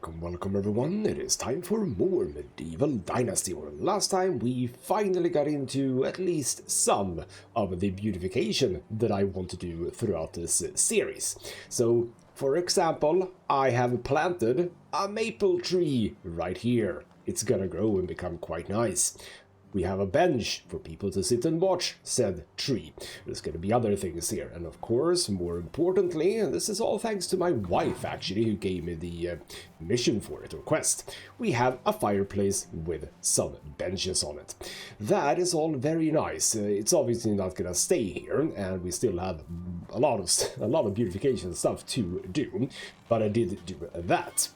Welcome everyone. It is time for more Medieval Dynasty, where last time we finally got into at least some of the beautification that I want to do throughout this series. So, for example, I have planted a maple tree right here. It's gonna grow and become quite nice. We have a bench for people to sit and watch said tree. There's going to be other things here. And of course, more importantly, and this is all thanks to my wife actually, who gave me the mission for it, or quest. We have a fireplace with some benches on it. That is all very nice. It's obviously not going to stay here, and we still have a lot of beautification stuff to do. But I did do that.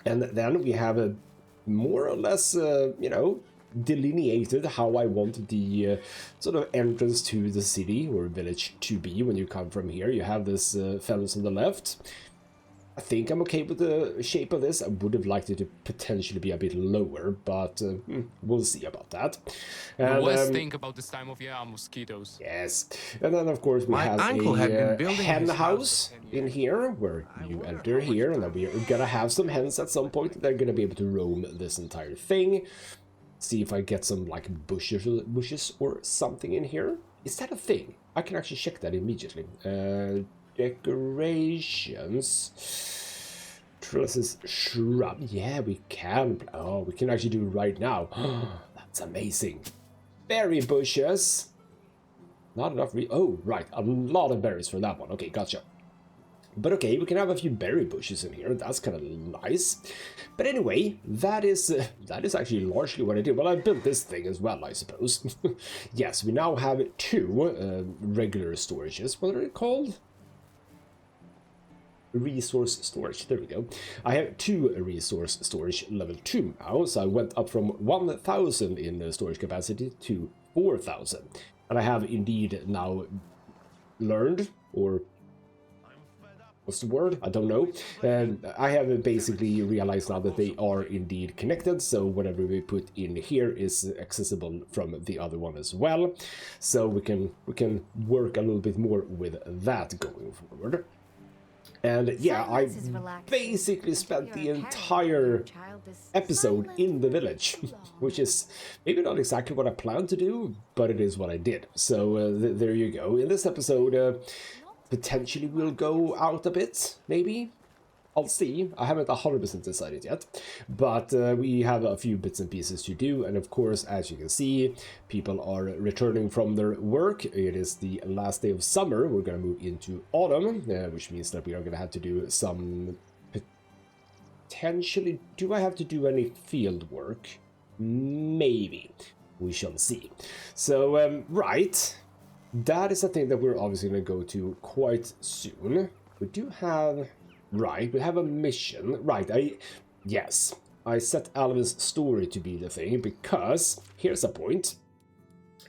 And then we have a more or less, delineated how I want the sort of entrance to the city or village to be when you come from here. You have this fence on the left. I think I'm okay with the shape of this. I would have liked it to potentially be a bit lower, but we'll see about that. And, the worst thing about this time of year are mosquitoes. Yes. And then, of course, we have a hen house in here, where you enter here, and then we're gonna have some hens at some point. They're gonna be able to roam this entire thing. See if I get some like bushes or something in here. Is that a thing? I can actually check that immediately. Decorations, trellises, shrub. Yeah, we can. Oh, we can actually do it right now. That's amazing. Berry bushes. Not enough. Oh, right. A lot of berries for that one. Okay, gotcha. But okay, we can have a few berry bushes in here. That's kind of nice. But anyway, that is actually largely what I did. Well, I built this thing as well, I suppose. Yes, we now have two regular storages. What are they called? Resource storage. There we go. I have two resource storage level 2 now. So I went up from 1,000 in storage capacity to 4,000. And I have indeed now learned, or what's the word? I don't know. I have basically realized now that they are indeed connected, so whatever we put in here is accessible from the other one as well. So we can work a little bit more with that going forward. And yeah, I basically spent the entire episode in the village, which is maybe not exactly what I planned to do, but it is what I did. So there you go. In this episode, potentially we'll go out a bit, maybe. I'll see. I haven't 100% decided yet, but we have a few bits and pieces to do, and of course, as you can see, people are returning from their work. It is the last day of summer. We're going to move into autumn, which means that we are going to have to do some... Potentially, do I have to do any field work? Maybe. We shall see. So, right. That is a thing that we're obviously going to go to quite soon. We do have... Right, we have a mission. Right, yes. I set Alvin's story to be the thing, because here's a point.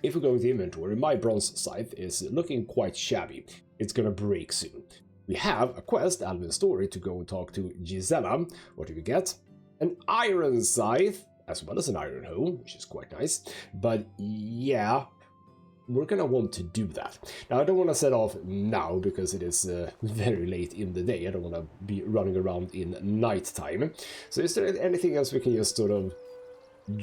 If we go into inventory, my bronze scythe is looking quite shabby. It's going to break soon. We have a quest, Alvin's story, to go and talk to Gisela. What do we get? An iron scythe, as well as an iron hoe, which is quite nice. But yeah, we're gonna want to do that. Now, I don't want to set off now because it is very late in the day. I don't want to be running around in night time. So is there anything else we can just sort of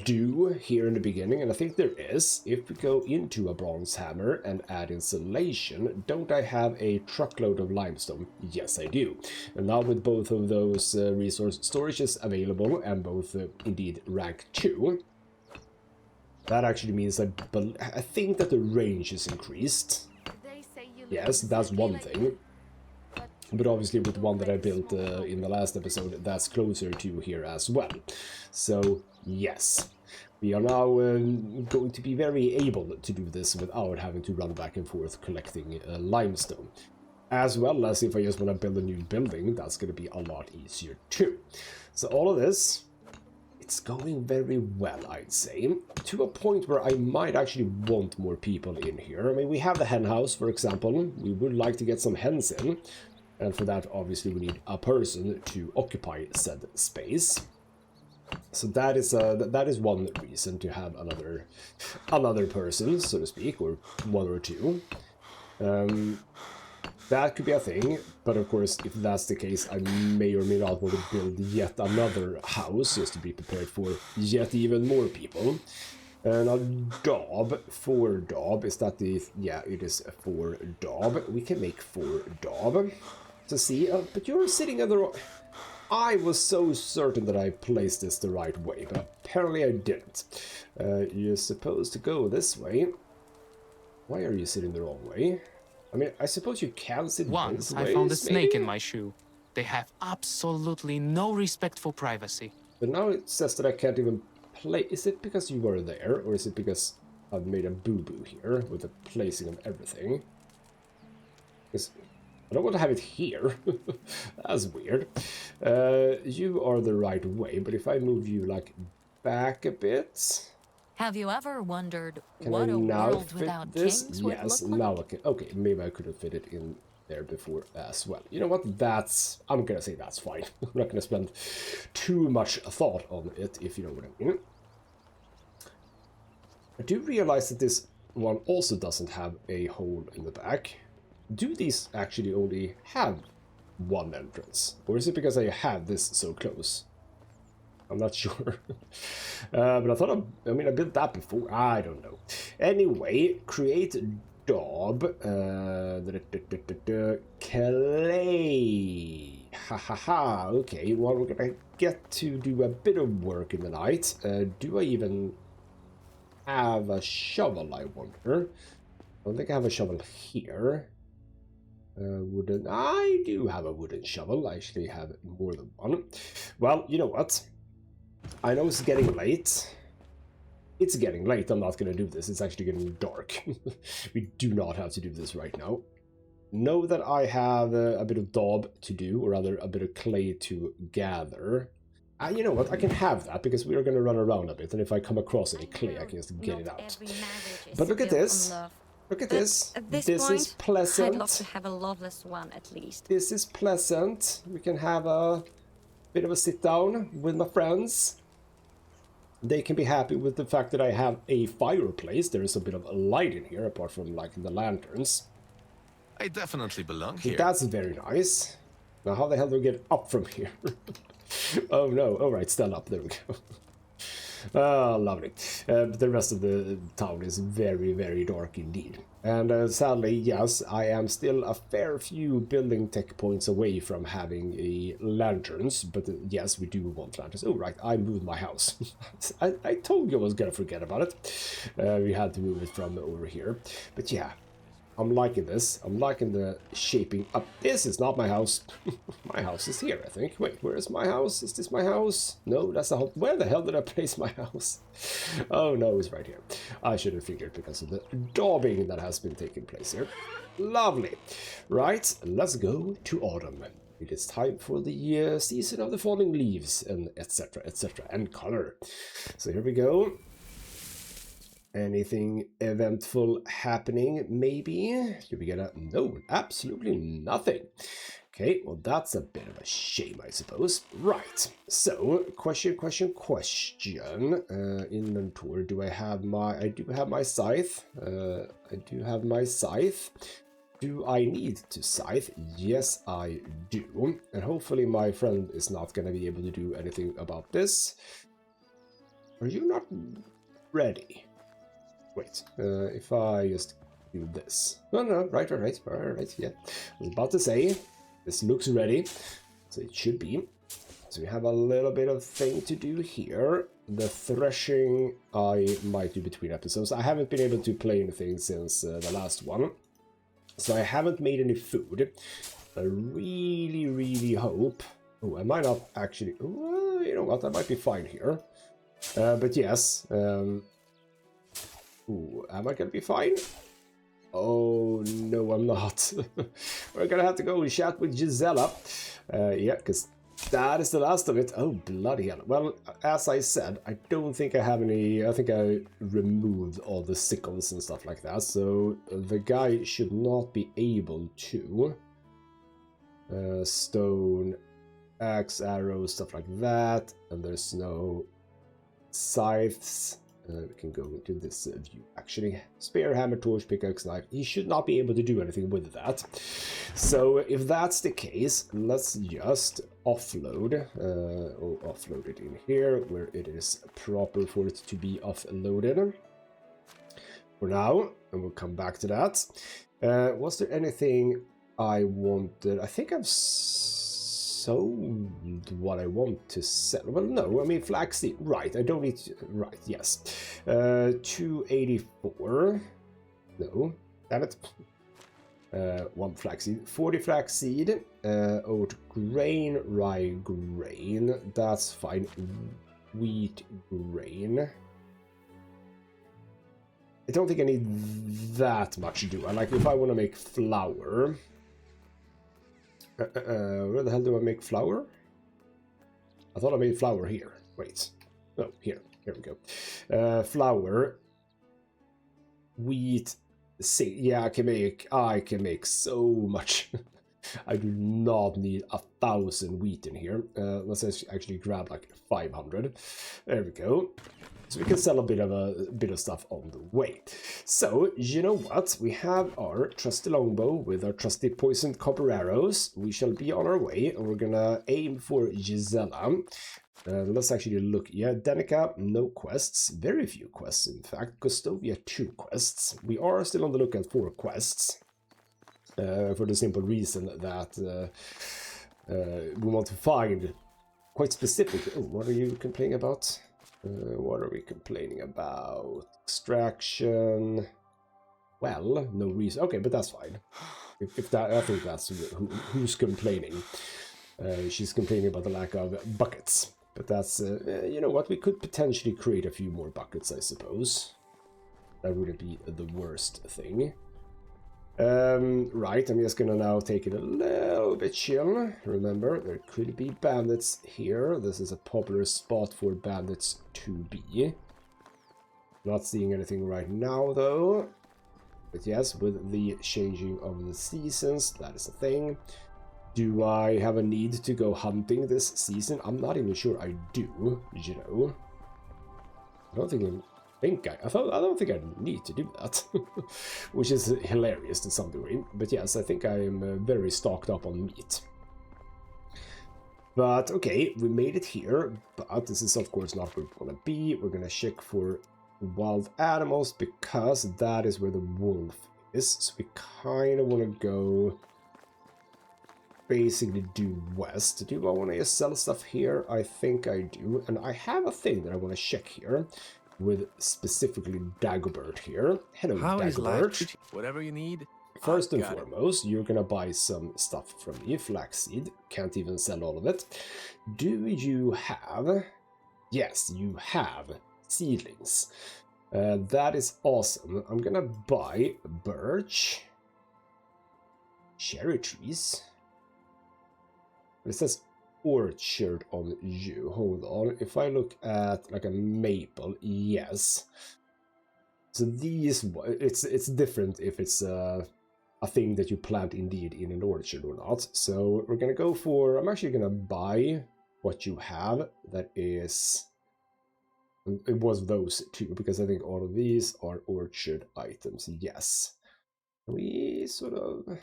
do here in the beginning? And I think there is. If we go into a bronze hammer and add insulation, don't I have a truckload of limestone? Yes, I do. And now with both of those resource storages available, and both indeed rank 2, that actually means I think that the range is increased. Yes, that's one thing. But obviously with the one that I built in the last episode, that's closer to here as well. So, yes. We are now going to be very able to do this without having to run back and forth collecting limestone. As well as if I just want to build a new building, that's going to be a lot easier too. So all of this... It's going very well, I'd say, to a point where I might actually want more people in here. I mean, we have the hen house, for example. We would like to get some hens in, and for that, obviously, we need a person to occupy said space. So that is one reason to have another person, so to speak, or one or two. That could be a thing, but of course, if that's the case, I may or may not want to build yet another house just to be prepared for yet even more people. And a daub, 4 daub, is that the... yeah, it is a 4 daub. We can make 4 daub to see, but you're sitting on the wrong... I was so certain that I placed this the right way, but apparently I didn't. You're supposed to go this way. Why are you sitting the wrong way? I mean, I suppose you can sit Once both I ways, found a snake maybe? in my shoe. They have absolutely no respect for privacy. But now it says that I can't even play. Is it because you were there, or is it because I've made a boo-boo here with the placing of everything? Because I don't want to have it here. That's weird. You are the right way, but if I move you, like, back a bit... Have you ever wondered Can what I a now world fit without this? kings would Yes, look like? now I can. Okay, maybe I could have fit it in there before as well. You know what? That's... I'm gonna say that's fine. I'm not gonna spend too much thought on it, if you know what I mean. I do realize that this one also doesn't have a hole in the back. Do these actually only have one entrance? Or is it because I have this so close? I'm not sure. But I thought, I mean, I built that before. I don't know. Anyway, create daub. Clay. Ha ha ha. Okay, well, we're gonna get to do a bit of work in the night. Do I even have a shovel, I wonder? I don't think I have a shovel here. Wooden. I do have a wooden shovel. I actually have more than one. Well, you know what? I know it's getting late. It's getting late. I'm not going to do this. It's actually getting dark. We do not have to do this right now. Know that I have a bit of daub to do, or rather a bit of clay to gather. You know what? I can have that because we are going to run around a bit, and if I come across any clay, I can just get it out. But look at this. Look at this. This is pleasant. I'd love to have a loveless one at least. This is pleasant. We can have a bit of a sit down with my friends. They can be happy with the fact that I have a fireplace. There is a bit of a light in here, apart from like the lanterns. I definitely belong here. That's very nice. Now, how the hell do we get up from here? Oh no! All right, stand up. There we go. Ah, lovely. The rest of the town is very, very dark indeed. And sadly, yes, I am still a fair few building tech points away from having a lanterns. But yes, we do want lanterns. Oh, right, I moved my house. I told you I was going to forget about it. We had to move it from over here. But yeah, I'm liking this. I'm liking the shaping up. This is not my house. My house is here, I think. Wait, where is my house? Is this my house? No, that's the whole... Where the hell did I place my house? Oh, no, it's right here. I should have figured because of the daubing that has been taking place here. Lovely. Right, let's go to autumn. It is time for the season of the falling leaves, and etc., etc., and color. So here we go. Anything eventful happening, maybe? Do we get a... No, absolutely nothing. Okay, well, that's a bit of a shame, I suppose. Right, so, question. Inventory, do I have my... I do have my scythe. I do have my scythe. Do I need to scythe? Yes, I do. And hopefully my friend is not going to be able to do anything about this. Are you not ready? Wait, if I just do this. No, right, yeah. I was about to say, this looks ready, so it should be. So we have a little bit of thing to do here. The threshing I might do between episodes. I haven't been able to play anything since the last one, so I haven't made any food. I really, really hope... Oh, I might not actually... Oh, you know what, I might be fine here. But yes... Ooh, am I gonna be fine? Oh, no, I'm not. We're gonna have to go and chat with Gisela. Yeah, because that is the last of it. Oh, bloody hell. Well, as I said, I don't think I have any... I think I removed all the sickles and stuff like that, so the guy should not be able to... stone, axe, arrows, stuff like that, and there's no scythes. We can go into this view. Actually, spear, hammer, torch, pickaxe, knife. He should not be able to do anything with that. So if that's the case, let's just offload, or offload it in here where it is proper for it to be offloaded. For now, and we'll come back to that. Was there anything I wanted? I think I've sold what I want to sell. Well, no, I mean flaxseed. Right, I don't need to, right, yes. 284. No, damn it. 1 flaxseed. 40 flaxseed. Oat grain, rye grain. That's fine. Wheat grain. I don't think I need that much, do I? Like, if I want to make flour... where the hell do I make flour? I thought I made flour here. Wait. Oh, here. Here we go. Flour. Wheat. See, yeah, I can make so much. I do not need 1,000 wheat in here. Let's actually grab like 500. There we go. So we can sell a bit of stuff on the way. So, you know what? We have our trusty longbow with our trusty poisoned copper arrows. We shall be on our way, and we're gonna aim for Gisela. Let's actually look. Yeah, Danica, no quests. Very few quests, in fact. Gostovia, 2 quests. We are still on the lookout for quests. For the simple reason that we want to find quite specific... Oh, what are you complaining about? What are we complaining about? Extraction. Well, no reason. Okay, but that's fine. If that, I think that's who's complaining. She's complaining about the lack of buckets. But that's, you know what? We could potentially create a few more buckets, I suppose. That wouldn't be the worst thing. Right, I'm just gonna now take it a little bit chill. Remember, there could be bandits here. This is a popular spot for bandits to be. Not seeing anything right now, though. But yes, with the changing of the seasons, that is a thing. Do I have a need to go hunting this season? I'm not even sure I do, you know. I don't think I don't think I need to do that, which is hilarious to some degree. But yes, I think I am very stocked up on meat. But okay, we made it here, but this is of course not where we're gonna be. We're gonna check for wild animals because that is where the wolf is. So we kind of want to go basically due west. Do I want to just sell stuff here? I think I do, and I have a thing that I want to check here. With specifically Dagobert here. Hello, How is Dagobert. life? Whatever you need. First and foremost, you're gonna buy some stuff from me. Flaxseed. Can't even sell all of it. Do you have... Yes, you have seedlings. That is awesome. I'm gonna buy birch. Cherry trees. It says orchard on you. Hold on. If I look at like a maple, yes. So these, it's different if it's a thing that you plant indeed in an orchard or not. So we're gonna go for, I'm actually gonna buy what you have. That is, it was those two, because I think all of these are orchard items. Yes. We sort of, I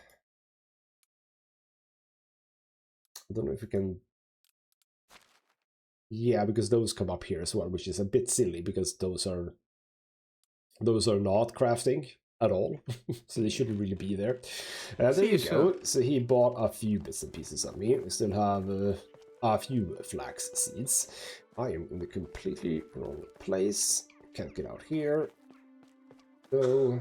don't know if we can. Yeah, because those come up here as well, which is a bit silly because those are not crafting at all, so they shouldn't really be there. There you go. So he bought a few bits and pieces of me. We still have a few flax seeds. I am in the completely wrong place. Can't get out here. So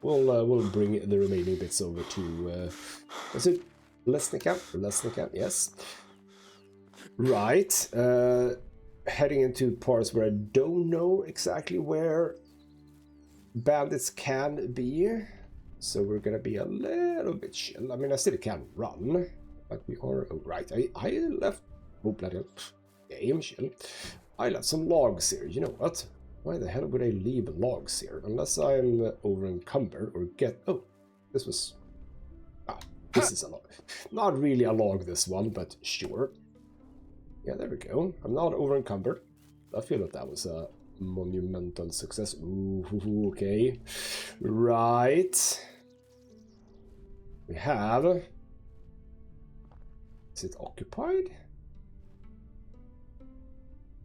we'll bring the remaining bits over to is it Lesnica? Lesnica, yes. Right, heading into parts where I don't know exactly where bandits can be, so we're gonna be a little bit chill. I mean, I still can run, but we are... Oh, right, I left... Oh, bloody hell. Game chill. I left some logs here, you know what? Why the hell would I leave logs here? Unless I'm over encumbered or get... Oh, this was... Ah, this is a log. Not really a log, this one, but sure. Yeah, there we go. I'm not over encumbered. I feel that that was a monumental success. Ooh, okay. Right. We have... Is it occupied?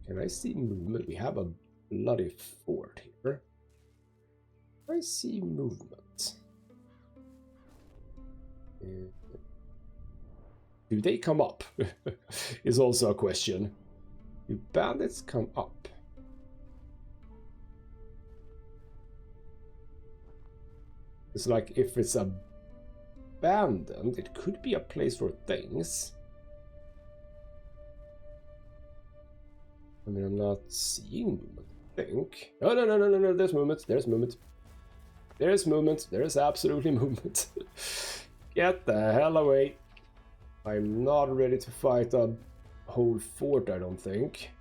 Can I see movement? We have a bloody fort here. I see movement. Do they come up? Is also a question. Do bandits come up? It's like if it's abandoned, it could be a place for things. I mean, I'm not seeing movement, I think. No, there's movement, there's movement. There's movement, there's absolutely movement. Get the hell away. I'm not ready to fight a whole fort, I don't think.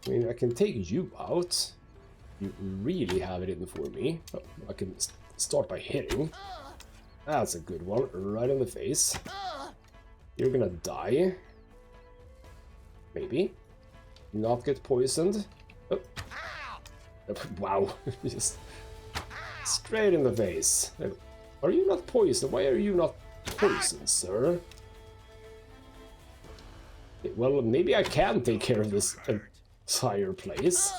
I mean, I can take you out. You really have it in for me. Oh, I can start by hitting. That's a good one, right in the face. You're gonna die. Maybe. Not get poisoned. Oh. Wow. Just straight in the face. Are you not poisoned? Why are you not poisoned, sir? Well, maybe I can take care of this entire place.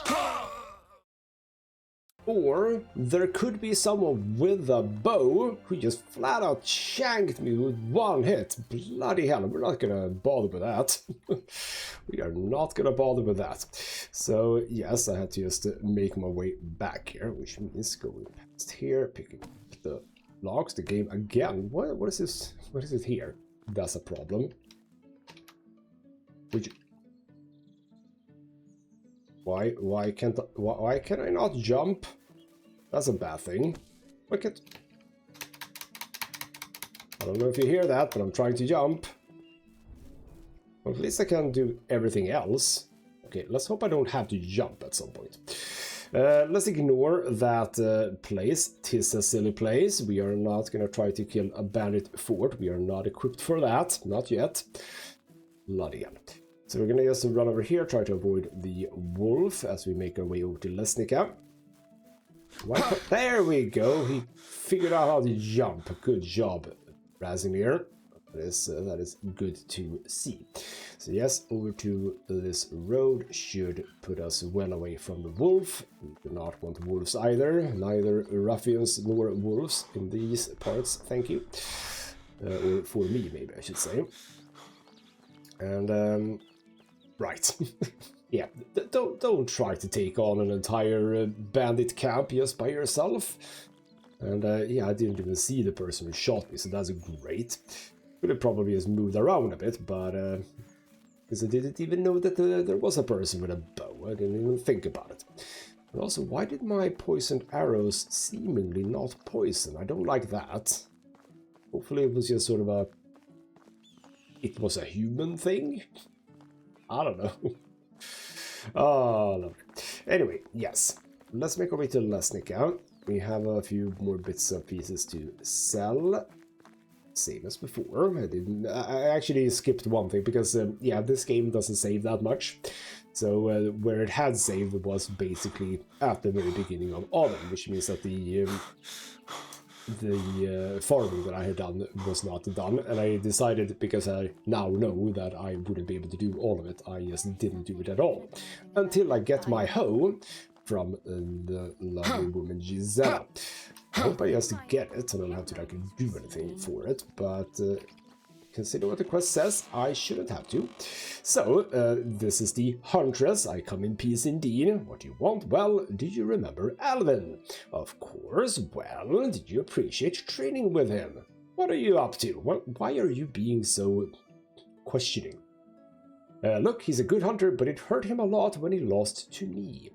Or there could be someone with a bow who just flat out shanked me with one hit. Bloody hell, we're not gonna bother with that. We are not gonna bother with that. So yes, I had to just make my way back here, which means going past here, picking up the logs, the game again. What is this? What is it here? That's a problem. Would you... Why can I not jump? That's a bad thing. Why can't... I don't know if you hear that, but I'm trying to jump. Well, at least I can do everything else. Okay, let's hope I don't have to jump at some point. Let's ignore that place. Tis a silly place. We are not gonna try to kill a bandit fort. We are not equipped for that. Not yet. Bloody hell. So we're gonna just run over here, try to avoid the wolf as we make our way over to Lesnica. There we go. He figured out how to jump. Good job, Razimir. That is good to see. So yes, over to this road should put us well away from the wolf. We do not want wolves either. Neither ruffians nor wolves in these parts. Thank you. Or for me, maybe I should say. And right. Yeah, don't try to take on an entire bandit camp just by yourself. And yeah, I didn't even see the person who shot me, so that's great. Could have probably just moved around a bit, but because I didn't even know that there was a person with a bow. I didn't even think about it. And also, why did my poisoned arrows seemingly not poison? I don't like that. Hopefully it was just sort of a... It was a human thing? I don't know. Oh, lovely. Anyway, yes. Let's make our way to Lesnica. We have a few more bits and pieces to sell. Same as before. I actually skipped one thing because, yeah, this game doesn't save that much. So where it had saved was basically at the very beginning of autumn, which means that the farming that I had done was not done, and I decided, because I now know that I wouldn't be able to do all of it, I just didn't do it at all until I get my hoe from the lovely woman Gisela. I hope I just get it and I don't have to like do anything for it, but consider what the quest says, I shouldn't have to. So, this is the Huntress. I come in peace indeed. What do you want? Well, did you remember Alvin? Of course. Well, did you appreciate training with him? What are you up to? Well, why are you being so questioning? Look, he's a good hunter, but it hurt him a lot when he lost to me.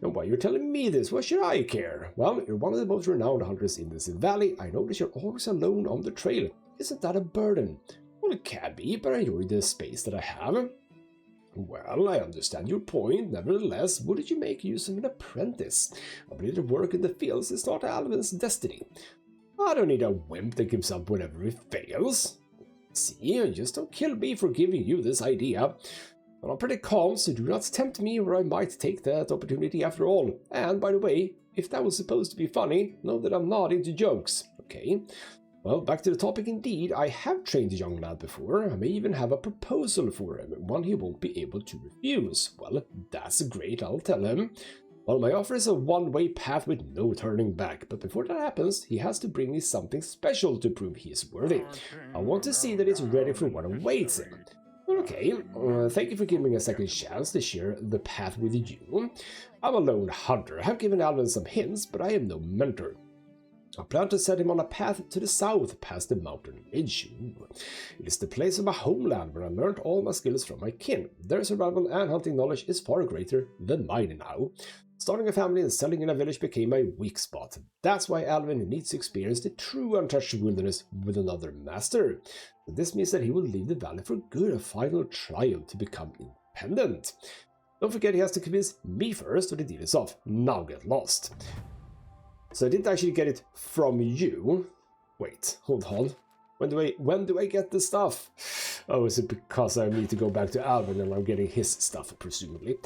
And why you're telling me this? Why should I care? Well, you're one of the most renowned hunters in this valley. I notice you're always alone on the trail. Isn't that a burden? Well, it can be, but I enjoy the space that I have. Well, I understand your point. Nevertheless, wouldn't you make use of an apprentice? I believe that work in the fields is not Alvin's destiny. I don't need a wimp that gives up whenever he fails. See, just don't kill me for giving you this idea. But I'm pretty calm, so do not tempt me, or I might take that opportunity after all. And, by the way, if that was supposed to be funny, know that I'm not into jokes. Okay. Well, back to the topic indeed. I have trained a young lad before. I may even have a proposal for him, one he won't be able to refuse. Well, that's great, I'll tell him. Well, my offer is a one-way path with no turning back, but before that happens, he has to bring me something special to prove he is worthy. I want to see that it's ready for what awaits him. Okay, thank you for giving me a second chance to share the path with you. I'm a lone hunter. I have given Alvin some hints, but I am no mentor. I plan to set him on a path to the south, past the mountain ridge. It is the place of my homeland where I learned all my skills from my kin. Their survival and hunting knowledge is far greater than mine now. Starting a family and selling in a village became my weak spot. That's why Alvin needs to experience the true untouched wilderness with another master. This means that he will leave the valley for good, a final trial to become independent. Don't forget he has to convince me first or the deal is off. Now get lost. So I didn't actually get it from you. Wait, hold on. When do I get the stuff? Oh, is it because I need to go back to Alvin and I'm getting his stuff, presumably?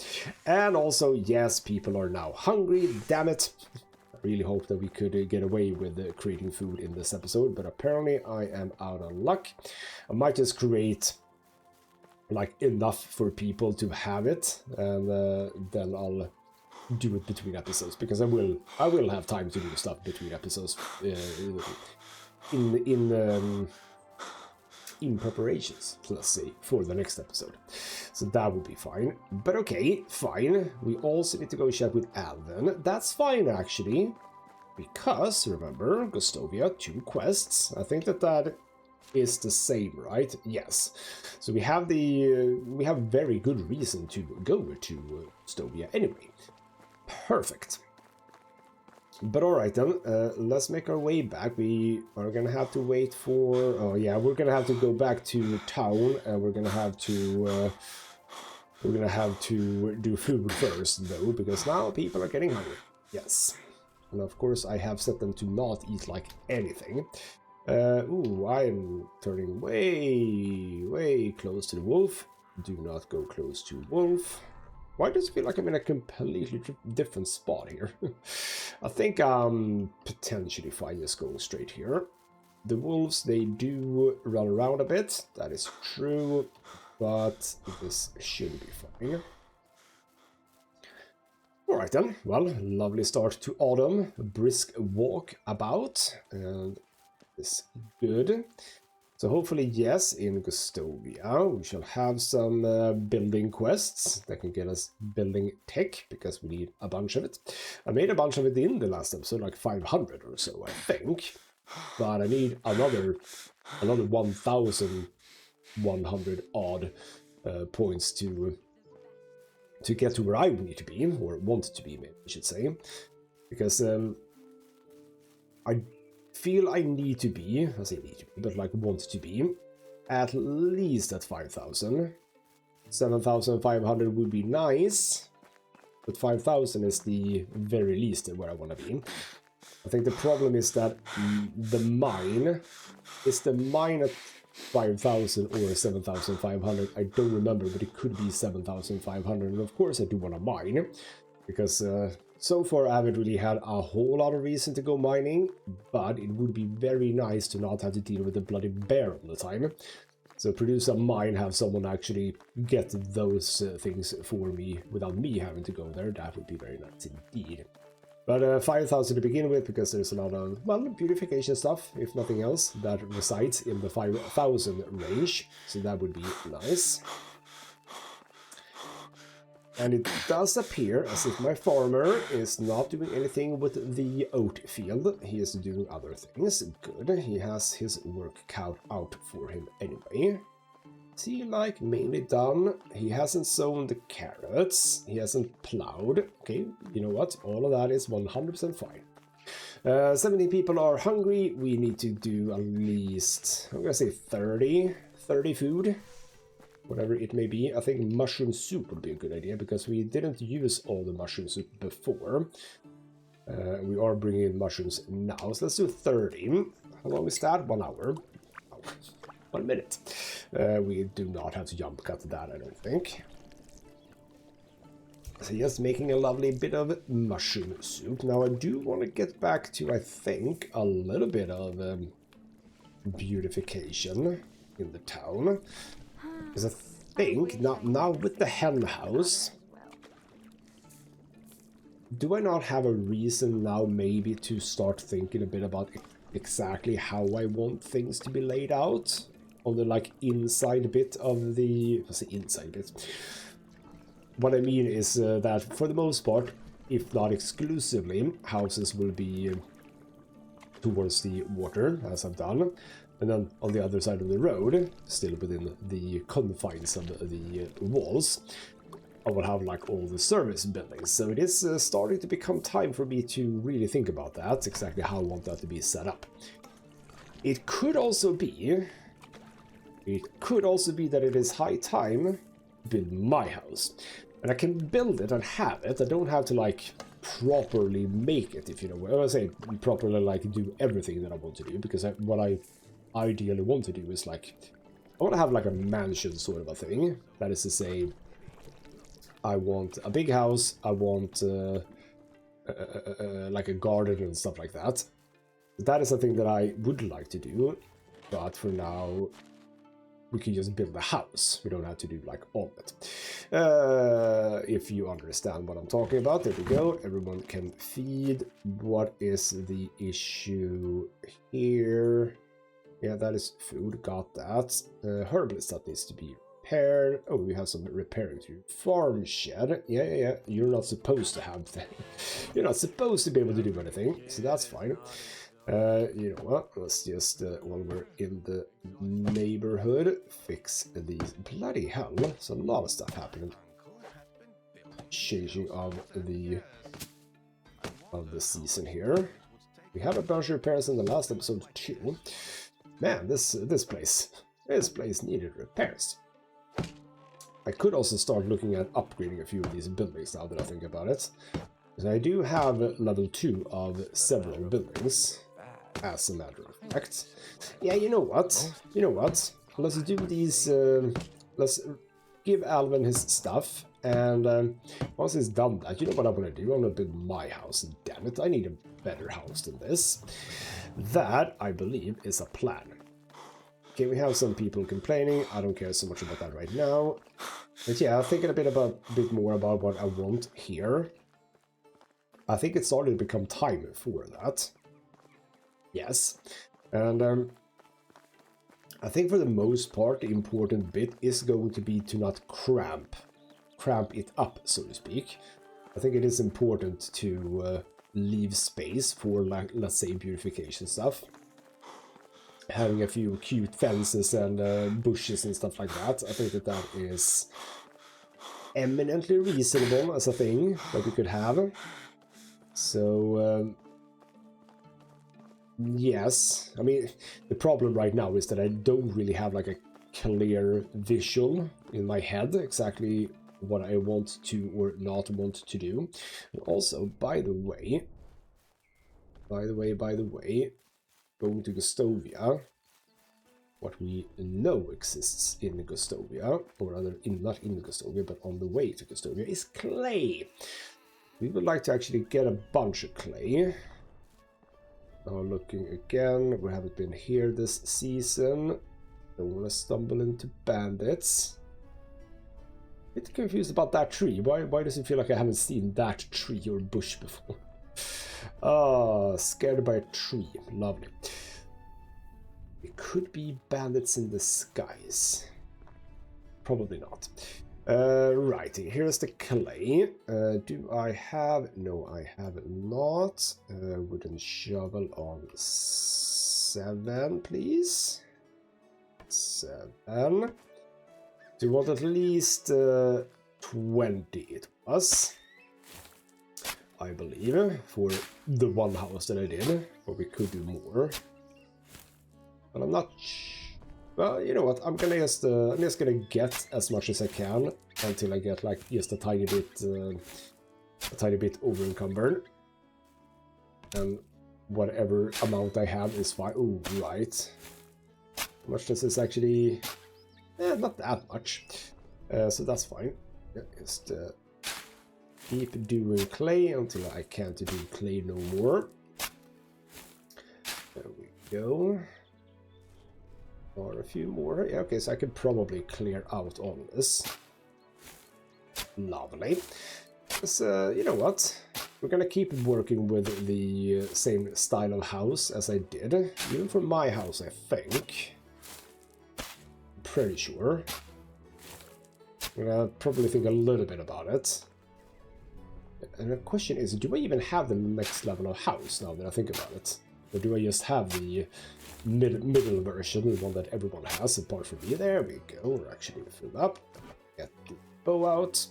And also, yes, people are now hungry, damn it. I really hope that we could get away with creating food in this episode, but apparently I am out of luck. I might just create like enough for people to have it, and then I'll do it between episodes, because I will have time to do stuff between episodes in preparations, let's say, for the next episode. So that would be fine. But okay, fine. We also need to go chat with Alvin. That's fine, actually, because remember, Gustovia, 2 quests. I think that is the same, right? Yes. So we have very good reason to go to Gustovia anyway. Perfect. But alright then, let's make our way back. We are gonna have to wait for... Oh yeah, we're gonna have to go back to town, and we're gonna have to do food first, though, because now people are getting hungry. Yes. And of course I have set them to not eat like anything. Ooh, I'm turning way close to the wolf. Do not go close to wolf. Why does it feel like I'm in a completely different spot here? I think I'm potentially fine just going straight here. The wolves, they do run around a bit. That is true. But this should be fine. Alright then. Well, lovely start to autumn. A brisk walk about. And this is good. So hopefully, yes, in Gustovia, we shall have some building quests that can get us building tech, because we need a bunch of it. I made a bunch of it in the last episode, like 500 or so, I think. But I need another 1,100 odd points to get to where I need to be, or want to be, maybe I should say. Because I feel I need to be, I say need to be, but like want to be, at least at 5,000. 7,500 would be nice, but 5,000 is the very least where I want to be. I think the problem is that the mine at 5,000 or 7,500, I don't remember, but it could be 7,500, and of course I do want to mine, because so far I haven't really had a whole lot of reason to go mining, but it would be very nice to not have to deal with a bloody bear all the time. So produce a mine, have someone actually get those things for me without me having to go there. That would be very nice indeed. But 5,000 to begin with, because there's a lot of, well, beautification stuff, if nothing else, that resides in the 5,000 range. So that would be nice. And it does appear as if my farmer is not doing anything with the oat field. He is doing other things. Good. He has his work cut out for him anyway. Is he like mainly done? He hasn't sown the carrots. He hasn't plowed. Okay, you know what? All of that is 100% fine. 70 people are hungry. We need to do at least, I'm gonna say 30 food. Whatever it may be. I think mushroom soup would be a good idea, because we didn't use all the mushroom soup before. We are bringing in mushrooms now, so let's do 30. How long is that? 1 hour. Oh, 1 minute. We do not have to jump cut that, I don't think. So just making a lovely bit of mushroom soup. Now I do want to get back to, I think, a little bit of beautification in the town. Because I think now with the hen house, do I not have a reason now maybe to start thinking a bit about exactly how I want things to be laid out on the like inside bit of the, what's the inside bit? What I mean is that for the most part, if not exclusively, houses will be towards the water, as I've done. And then on the other side of the road, still within the confines of the walls, I will have like all the service buildings. So it is starting to become time for me to really think about that, exactly how I want that to be set up. It could also be that it is high time to build my house. And I can build it and have it. I don't have to like properly make it, if you know what I say, properly like do everything that I want to do, because what I ideally want to do is like, I want to have like a mansion sort of a thing. That is to say, I want a big house, I want like a garden and stuff like that. That is something that I would like to do, but for now we can just build a house. We don't have to do like all of it. If you understand what I'm talking about, there we go. Everyone can feed. What is the issue here? Yeah, that is food. Got that. Herbalist, that needs to be repaired. Oh, we have some repairing to do. Farm shed. Yeah. You're not supposed to have that. You're not supposed to be able to do anything, so that's fine. You know what, let's just, while we're in the neighborhood, fix these. Bloody hell, there's a lot of stuff happening. Changing of the season here. We had a bunch of repairs in the last episode too. Man, this place needed repairs. I could also start looking at upgrading a few of these buildings now that I think about it. Because I do have level 2 of several buildings. As a matter of fact. Yeah, you know what? Let's do these, let's give Alvin his stuff, and once he's done that, you know what I'm gonna do? I'm gonna build my house, damn it, I need a better house than this. That, I believe, is a plan. Okay, we have some people complaining, I don't care so much about that right now. But yeah, thinking a bit more about what I want here. I think it's starting to become time for that. Yes, and I think for the most part the important bit is going to be to not cramp it up, so to speak. I think it is important to leave space for, like, let's say, beautification stuff. Having a few cute fences and bushes and stuff like that, I think that is eminently reasonable as a thing that we could have. So yes, I mean, the problem right now is that I don't really have like a clear visual in my head exactly what I want to or not want to do. And also, by the way, going to Gostovia, what we know exists in Gostovia, or rather not in Gostovia, but on the way to Gostovia, is clay. We would like to actually get a bunch of clay. Now looking again, we haven't been here this season. Don't want to stumble into bandits. Bit confused about that tree. Why does it feel like I haven't seen that tree or bush before? Ah, scared by a tree. Lovely. It could be bandits in the skies. Probably not. Right, here's the clay. Do I have... No, I have not. Wooden shovel on 7, please. 7. Do you want at least 20 it was? I believe, for the one house that I did. Or we could do more. But I'm not... Well, you know what? I'm just gonna get as much as I can until I get like just a tiny bit over encumbered, and whatever amount I have is fine. Oh, right. How much does this actually? Not that much. So that's fine. Yeah, just keep doing clay until I can't do clay no more. There we go. Or a few more. Yeah, okay, so I could probably clear out all of this. Lovely. So, you know what? We're gonna keep working with the same style of house as I did. Even for my house, I think. Pretty sure. I'm gonna probably think a little bit about it. And the question is, do I even have the next level of house now that I think about it? Or do I just have the middle version, the one that everyone has, apart from me? There we go, we're actually filled up. Get the bow out.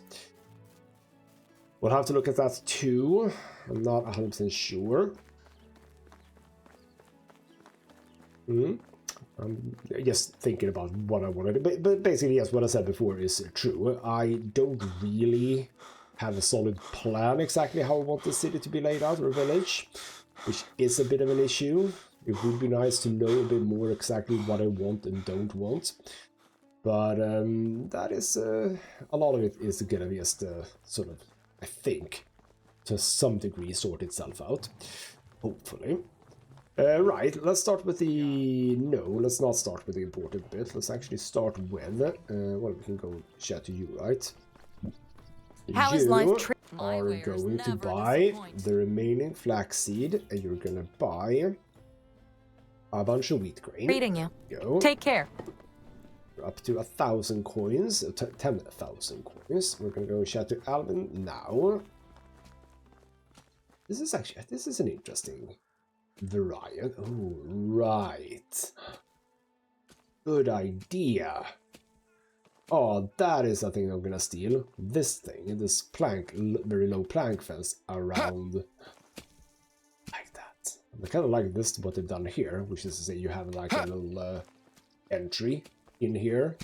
We'll have to look at that too. I'm not 100% sure. I'm just thinking about what I wanted to, but basically, yes, what I said before is true. I don't really have a solid plan exactly how I want the city to be laid out, or village, which is a bit of an issue. It would be nice to know a bit more exactly what I want and don't want. But that is, a lot of it is gonna be just sort of, I think, to some degree sort itself out. Hopefully. Right, let's start with the... No, let's not start with the important bit. Let's actually start with... well, we can go chat to you, right? How is life are going to buy the remaining flaxseed, and you're gonna buy a bunch of wheat grain. Reading you. Go. Take care. We're up to 1,000 coins, 10,000 coins. We're gonna go chat to Alvin now. This is an interesting variant. Oh, right. Good idea. Oh, that is a thing I'm gonna steal. This thing, this plank, very low plank fence around like that. I kind of like this, what they've done here, which is to say you have like a little entry in here.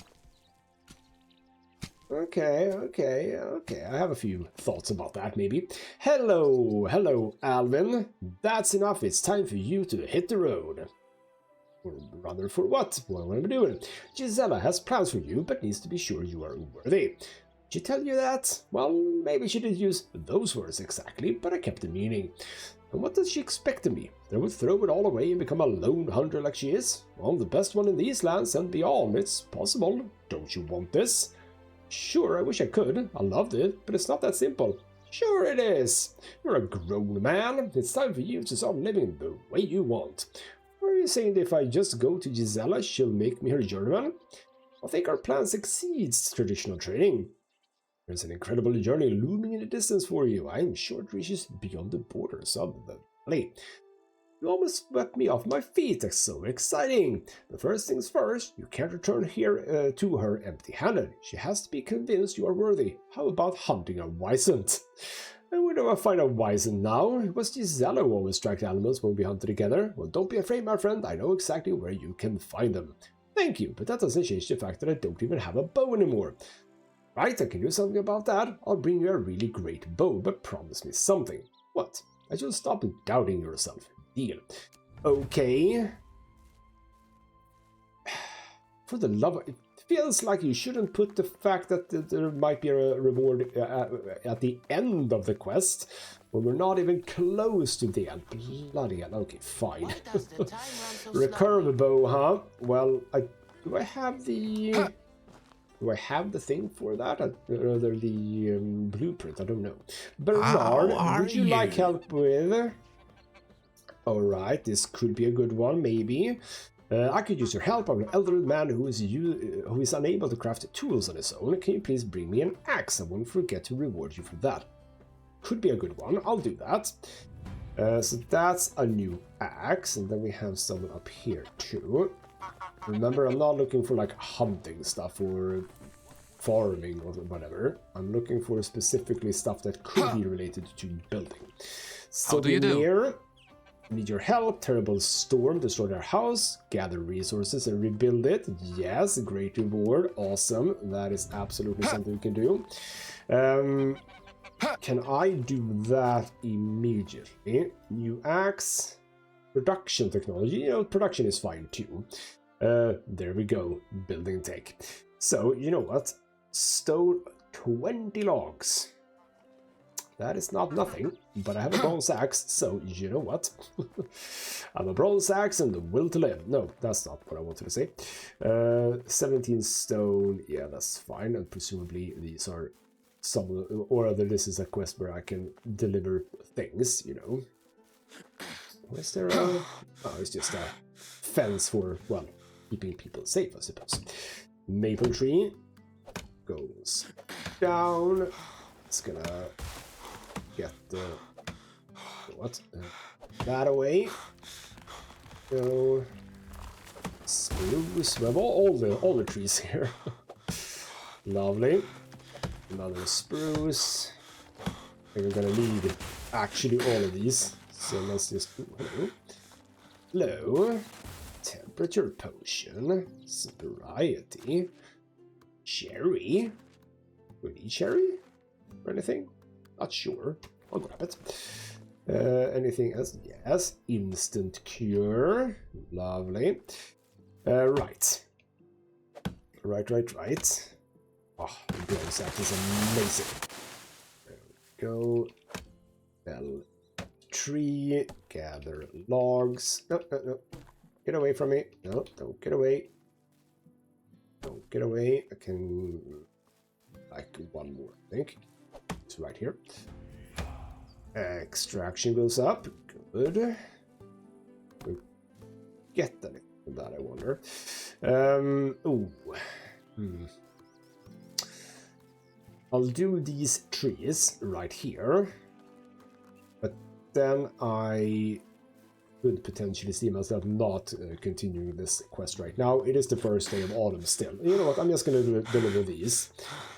Okay. I have a few thoughts about that, maybe. Hello, Alvin. That's enough. It's time for you to hit the road. Or rather, for what? What am I doing? Gisela has plans for you, but needs to be sure you are worthy. Did she tell you that? Well, maybe she didn't use those words exactly, but I kept the meaning. And what does she expect of me? That I would throw it all away and become a lone hunter like she is? Well, the best one in these lands and beyond. It's possible. Don't you want this? Sure, I wish I could. I loved it, but it's not that simple. Sure it is. You're a grown man. It's time for you to start living the way you want. Or are you saying that if I just go to Gisela, she'll make me her journeyman? I think our plan exceeds traditional trading. There's an incredible journey looming in the distance for you. I'm sure it reaches beyond the borders of the valley. You almost swept me off my feet. That's so exciting. But first things first, you can't return here to her empty-handed. She has to be convinced you are worthy. How about hunting a Wyzant? And where do I find a Wyzant now? It was Gisela who always tracked animals when we hunted together. Well, don't be afraid, my friend. I know exactly where you can find them. Thank you, but that doesn't change the fact that I don't even have a bow anymore. Right, I can do something about that. I'll bring you a really great bow, but promise me something. What? I should stop doubting yourself. Deal. Okay. For the love of... It feels like you shouldn't put the fact that there might be a reward at the end of the quest, when we're not even close to the end. Bloody hell. Okay, fine. Recurve bow, huh? Well, do I have the... Do I have the thing for that? Or rather, the blueprint? I don't know. Bernard, would you like help with... Alright, this could be a good one, maybe. I could use your help. I'm an elderly man who is unable to craft tools on his own. Can you please bring me an axe? I won't forget to reward you for that. Could be a good one. I'll do that. So that's a new axe. And then we have someone up here too. Remember, I'm not looking for like hunting stuff or farming or whatever. I'm looking for specifically stuff that could be related to building. So How do you do? Need your help. Terrible storm destroyed our house. Gather resources and rebuild it. Yes, great reward. Awesome. That is absolutely something we can do. Can I do that immediately? New axe. Production technology. You know, production is fine too. There we go. Building tech. So, you know what? Stole 20 logs. That is not nothing, but I have a bronze axe, so you know what? I have a bronze axe and the will to live. No, that's not what I wanted to say. 17 stone, yeah, that's fine, and presumably these are some, or other, this is a quest where I can deliver things, you know. Was there a... Oh, it's just a fence for, well, keeping people safe, I suppose. Maple tree goes down. It's gonna get the... What? That away. Go... Spruce. We have all the trees here. Lovely. Another spruce. I think I'm gonna need actually all of these. So let's just... Hello. Hello. Temperature potion. Sobriety. Cherry. Do we need cherry? Or anything? Not sure. I'll grab it. Anything else? Yes. Instant cure. Lovely. Right. Right. Oh, the bronze axe is amazing. There we go. Tree. Gather logs. No. Get away from me. No, don't get away. Don't get away. I can... like one more, I think. It's right here. Extraction goes up. Good. We get anything from that, I wonder. I'll do these trees right here. But then I could potentially see myself not continuing this quest right now. It is the first day of autumn still. You know what? I'm just going to deliver these.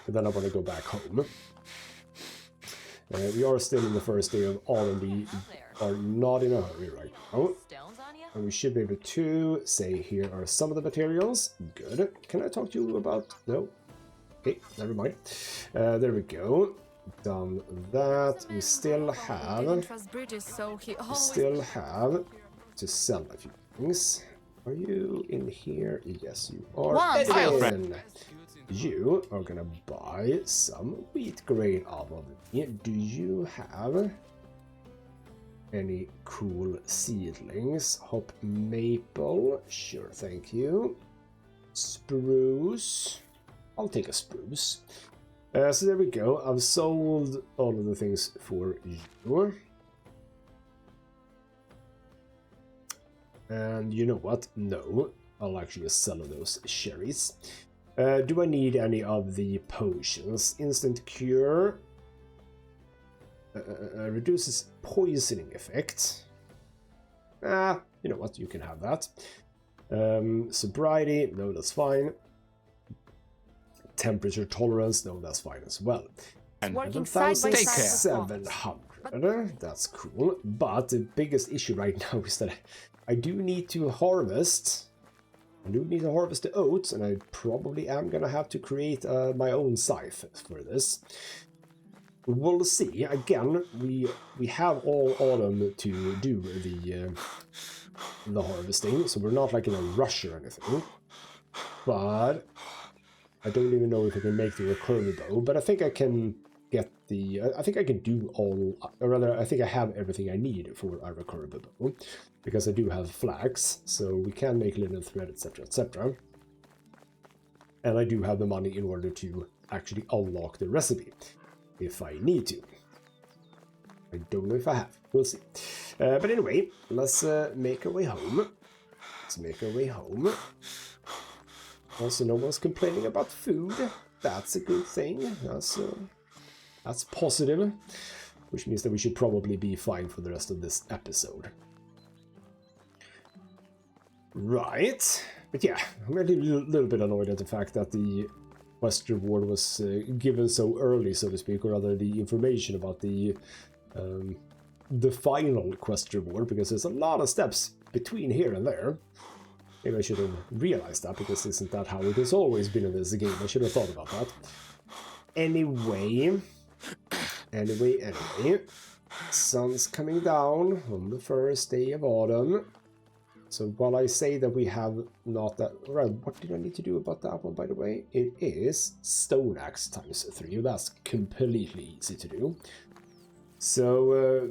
And then I want to go back home. We are still in the first day of autumn. We are not in a hurry right now. And we should be able to say here are some of the materials. Good. Can I talk to you about... No. Okay, never mind. There we go. Done that. We still have... to sell a few things. Are you in here? Yes, you are. Edwin. You are gonna buy some wheat grain out of me. Do you have any cool seedlings? Hop maple. Sure, thank you. Spruce. I'll take a spruce. So there we go. I've sold all of the things for you. And you know what? No, I'll actually sell those cherries. Do I need any of the potions? Instant cure. Reduces poisoning effect. You know what? You can have that. Sobriety. No, that's fine. Temperature tolerance. No, that's fine as well. And 7,700. That's cool. But the biggest issue right now is that I do need to harvest. I do need to harvest the oats, and I probably am gonna have to create my own scythe for this. We'll see. Again, we have all autumn to do the harvesting, so we're not like in a rush or anything. But I don't even know if I can make the recurve bow, but I think I can get the... I think I can do all... Or rather, I think I have everything I need for a recurve bow, because I do have flax, so we can make linen thread, etc., etc. And I do have the money in order to actually unlock the recipe, if I need to. I don't know if I have. We'll see. But anyway, let's make our way home. Let's make our way home. Also, no one's complaining about food. That's a good thing. That's positive. Which means that we should probably be fine for the rest of this episode. Right. But yeah, I'm a little bit annoyed at the fact that the quest reward was given so early, so to speak, or rather the information about the final quest reward, because there's a lot of steps between here and there. Maybe I should have realized that, because isn't that how it has always been in this game? I should have thought about that. Anyway. Sun's coming down on the first day of autumn. So while I say that we have not that... Right, what did I need to do about that one, by the way? It is stone axe times 3. That's completely easy to do. So,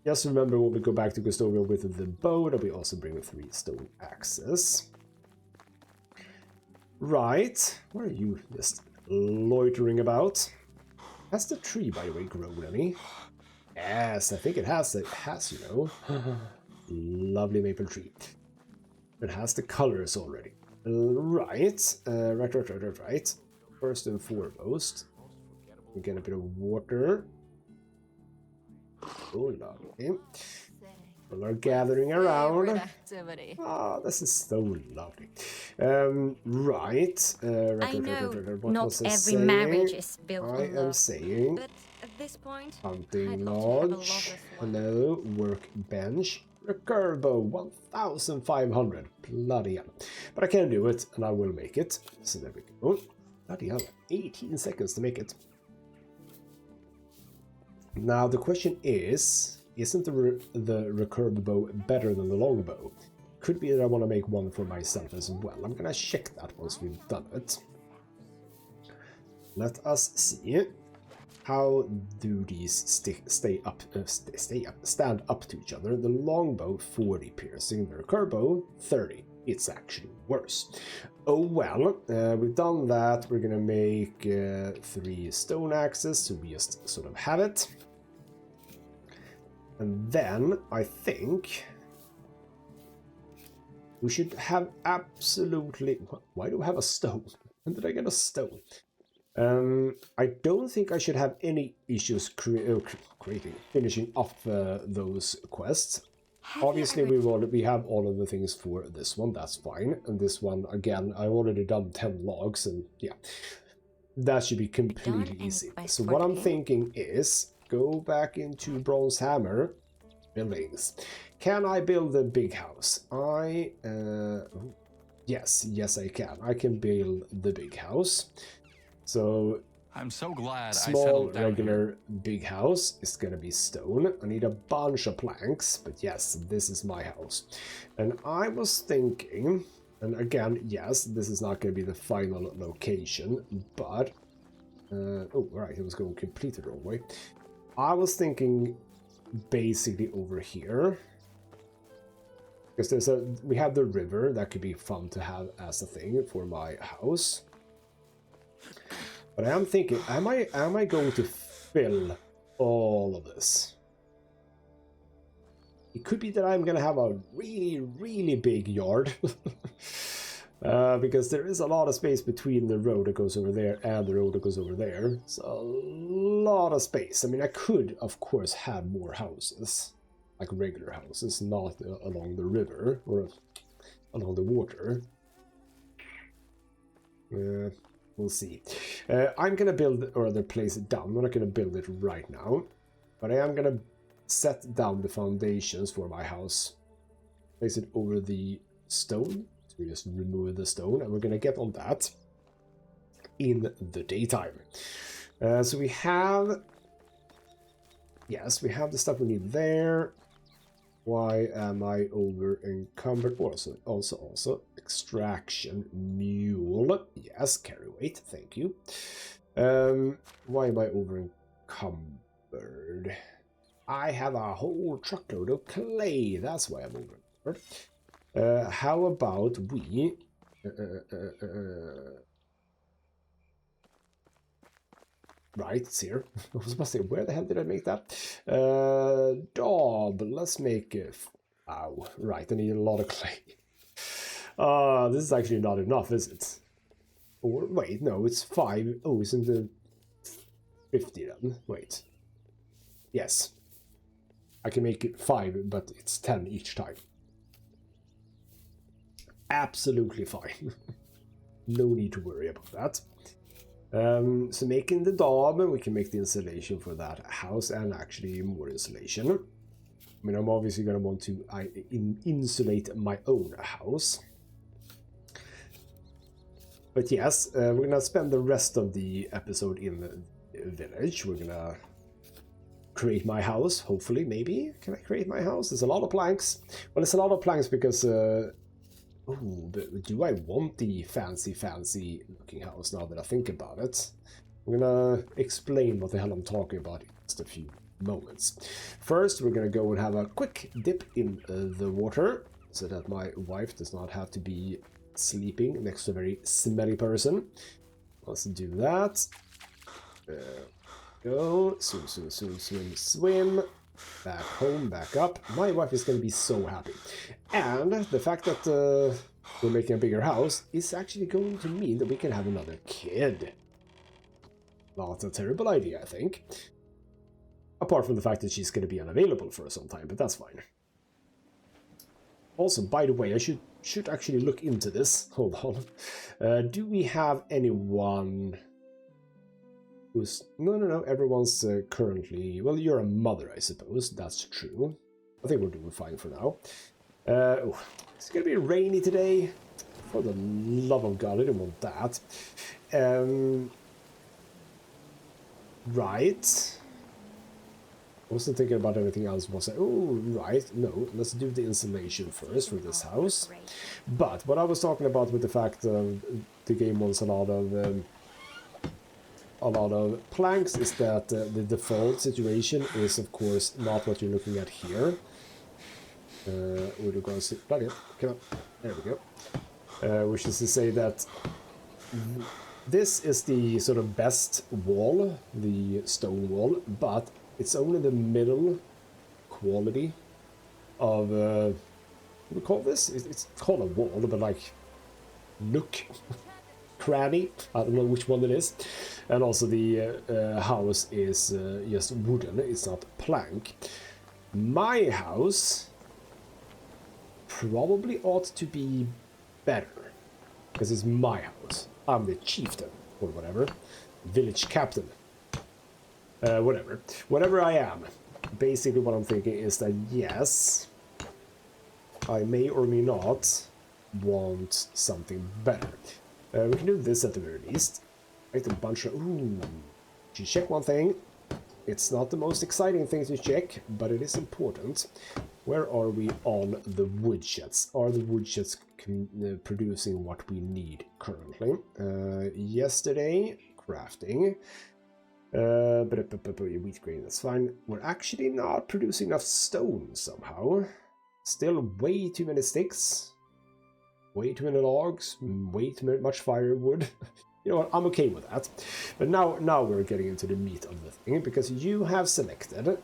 just remember when we go back to Gustavia with the bow, that we also bring 3 stone axes. Right, where are you just loitering about? Has the tree, by the way, grown any? Yes, I think it has. It has, you know. Lovely maple tree. It has the colors already. Right. Right. First and foremost, we get a bit of water. Oh, lovely. People are gathering around. Oh, this is so lovely. Right. I know not every marriage is built on love. I am saying, but at this point, hunting lodge. Hello, workbench. Recurve bow, 1,500. Bloody hell. But I can do it, and I will make it. So there we go. Bloody hell. 18 seconds to make it. Now, the question is, isn't the recurve bow better than the longbow? Could be that I want to make one for myself as well. I'm going to check that once we've done it. Let us see. How do these stand up to each other? The longbow 40 piercing, the recurve bow 30. It's actually worse. Oh well, we've done that. We're gonna make 3 stone axes, so we just sort of have it. And then I think we should have absolutely. Why do I have a stone? When did I get a stone? I don't think I should have any issues finishing off those quests. Obviously, we have all of the things for this one. That's fine. And this one, again, I've already done 10 logs, and yeah, that should be completely easy. So what I'm thinking is go back into Bronze Hammer buildings. Can I build a big house? Yes, I can. I can build the big house. So I'm so glad small, regular, big house is gonna be stone. I need a bunch of planks, but yes, this is my house. And I was thinking, and again, yes, this is not gonna be the final location, but oh, right, it was going completely the wrong way. I was thinking basically over here, because we have the river that could be fun to have as a thing for my house. But I am thinking, am I going to fill all of this? It could be that I'm going to have a really, really big yard. Because there is a lot of space between the road that goes over there and the road that goes over there. So a lot of space. I mean, I could, of course, have more houses. Like regular houses, not along the river or along the water. We'll see. I'm gonna build or other place it down. I'm not gonna build it right now, but I am gonna set down the foundations for my house. Place it over the stone. So we just remove the stone, and we're gonna get on that in the daytime. So we have, yes, we have the stuff we need there. Why am I over encumbered? Also extraction mule. Yes, carry weight. Thank you. Why am I over encumbered? I have a whole truckload of clay. That's why I'm over encumbered. How about we? Right, it's here. I was about to say, where the hell did I make that? Daub. Let's make it. Ow. Right, I need a lot of clay. This is actually not enough, is it? Or, wait, no, it's 5. Oh, isn't it 50 then? Wait. Yes. I can make it 5, but it's 10 each time. Absolutely fine. No need to worry about that. So making the daub, we can make the insulation for that house and actually more insulation. I mean, I'm obviously going to want to insulate my own house. But yes, we're going to spend the rest of the episode in the village. We're going to create my house, hopefully, maybe. Can I create my house? There's a lot of planks. Well, it's a lot of planks because... oh, but do I want the fancy looking house now that I think about it? I'm gonna explain what the hell I'm talking about in just a few moments. First, we're going to go and have a quick dip in the water so that my wife does not have to be sleeping next to a very smelly person. Let's do that. Go. Swim, swim, swim, swim, swim. Back home, back up. My wife is going to be so happy. And the fact that we're making a bigger house is actually going to mean that we can have another kid. Not a terrible idea, I think. Apart from the fact that she's going to be unavailable for some time, but that's fine. Also, by the way, I should actually look into this. Hold on. Do we have anyone who's... No. Everyone's currently... Well, you're a mother, I suppose. That's true. I think we're doing fine for now. It's going to be rainy today. For the love of God, I didn't want that. Right. I wasn't thinking about anything else. Was I? Oh, right. No, let's do the installation first for this house. But what I was talking about with the fact the game wants a lot of planks is that the default situation is, of course, not what you're looking at here. We're going to plug it. Come on. There we go. Which is to say that this is the sort of best wall, the stone wall, but it's only the middle quality of, what do we call this? It's called a wall, but like, nook, cranny, I don't know which one it is. And also the house is just wooden, it's not plank. My house probably ought to be better, because it's my house. I'm the chieftain, or whatever, village captain. Whatever I am. Basically what I'm thinking is that yes, I may or may not want something better. We can do this at the very least. Right, a bunch of... Ooh. You check one thing. It's not the most exciting thing to check, but it is important. Where are we on the woodsheds? Are the woodsheds producing what we need currently? Yesterday, crafting. Wheat grain, that's fine. We're actually not producing enough stone somehow. Still way too many sticks. Way too many logs. Way too much firewood. You know what, I'm okay with that. But now we're getting into the meat of the thing, because you have selected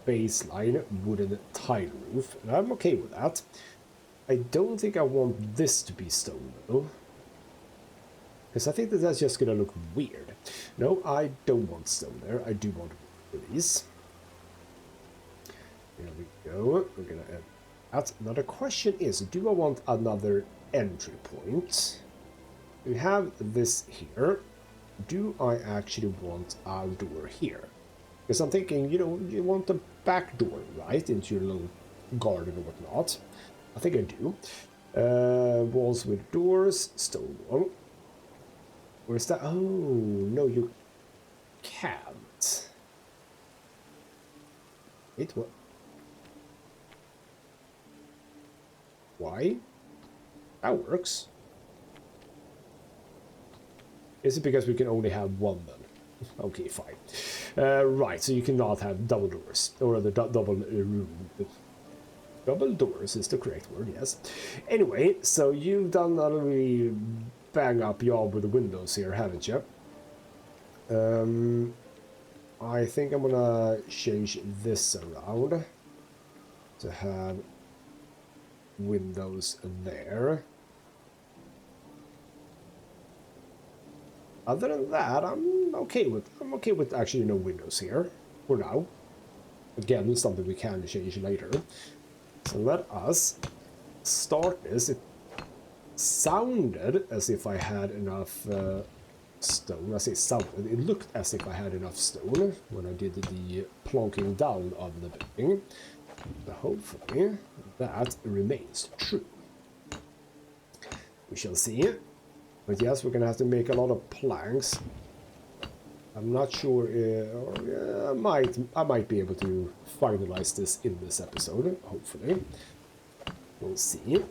baseline wooden tile roof, and I'm okay with that. I don't think I want this to be stone, though. Because I think that that's just going to look weird. No, I don't want stone there. I do want these. There we go. We're going to add that. Now the question is, do I want another entry point? We have this here. Do I actually want a door here? Because I'm thinking, you know, you want a back door, right? Into your little garden or whatnot. I think I do. Walls with doors. Stone wall. Where's that? Oh, no, you can't. Wait, what? Why? That works. Is it because we can only have one then? Okay, fine. Right, so you cannot have double doors. Or the double room. Double doors is the correct word, yes. Anyway, so you've done a really bang up job with the windows here, haven't you? I think I'm gonna change this around to have windows there. Other than that, I'm okay with actually no windows here for now. Again, it's something we can change later. So let us start this. It sounded as if I had enough stone. I say sounded. It looked as if I had enough stone when I did the plonking down of the building. But hopefully that remains true. We shall see. But yes, we're going to have to make a lot of planks. I'm not sure, I might be able to finalize this in this episode, hopefully. We'll see.